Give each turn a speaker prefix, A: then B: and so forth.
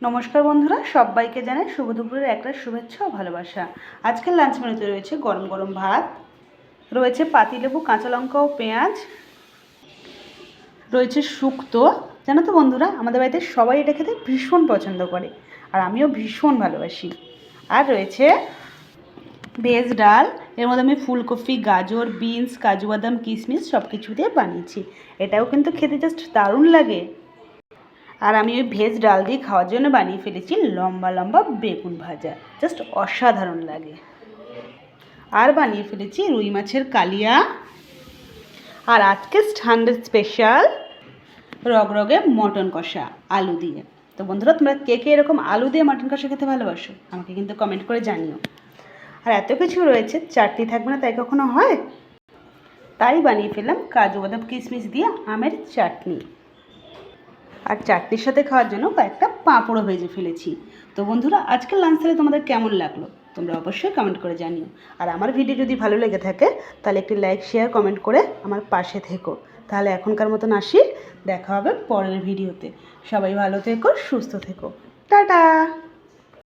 A: নমস্কার বন্ধুরা, সবাইকে জানাই শুভ দুপুরের একটা শুভেচ্ছা ও ভালোবাসা। আজকের লাঞ্চ মেনুতে রয়েছে গরম গরম ভাত, রয়েছে পাতিলেবু, কাঁচা লঙ্কা ও পেঁয়াজ, রয়েছে শুক্তো। জানো তো বন্ধুরা, আমাদের বাড়িতে সবাই এটা খেতে ভীষণ পছন্দ করে, আর আমিও ভীষণ ভালোবাসি। আর রয়েছে ভেজ ডাল, এর মধ্যে আমি ফুলকপি, গাজর, বিনস, কাজু বাদাম, কিশমিশ সব কিছু দিয়ে বানিয়েছি। এটাও কিন্তু খেতে জাস্ট দারুণ লাগে। আর আমি ওই ভেজ ডাল দিয়ে খাওয়ার জন্য বানিয়ে ফেলেছি লম্বা লম্বা বেগুন ভাজা, জাস্ট অসাধারণ লাগে। আর বানিয়ে ফেলেছি রুই মাছের কালিয়া। আর আজকে সানডে স্পেশাল রগরগে মটন কষা আলু দিয়ে। তো বন্ধুরা, তোমরা কে কে এরকম আলু দিয়ে মটন কষা খেতে ভালোবাসো আমাকে কিন্তু কমেন্ট করে জানিও। আর এত কিছু রয়েছে, চাটনি থাকবে না তাই কখনো হয়? তাই বানিয়ে ফেললাম কাজু বাদাম কিশমিশ দিয়ে আমের চাটনি। আর চাটনির সাথে খাওয়ার জন্য কয়েকটা পাঁপড়ও ভেজে ফেলেছি। তো বন্ধুরা, আজকের লাঞ্চ তাহলে তোমাদের কেমন লাগলো তোমরা অবশ্যই কমেন্ট করে জানিও। আর আমার ভিডিও যদি ভালো লেগে থাকে তাহলে একটি লাইক, শেয়ার, কমেন্ট করে আমার পাশে থেকো। তাহলে এখনকার মতন আসি, দেখা হবে পরের ভিডিওতে। সবাই ভালো থেকো, সুস্থ থেকো, টাটা।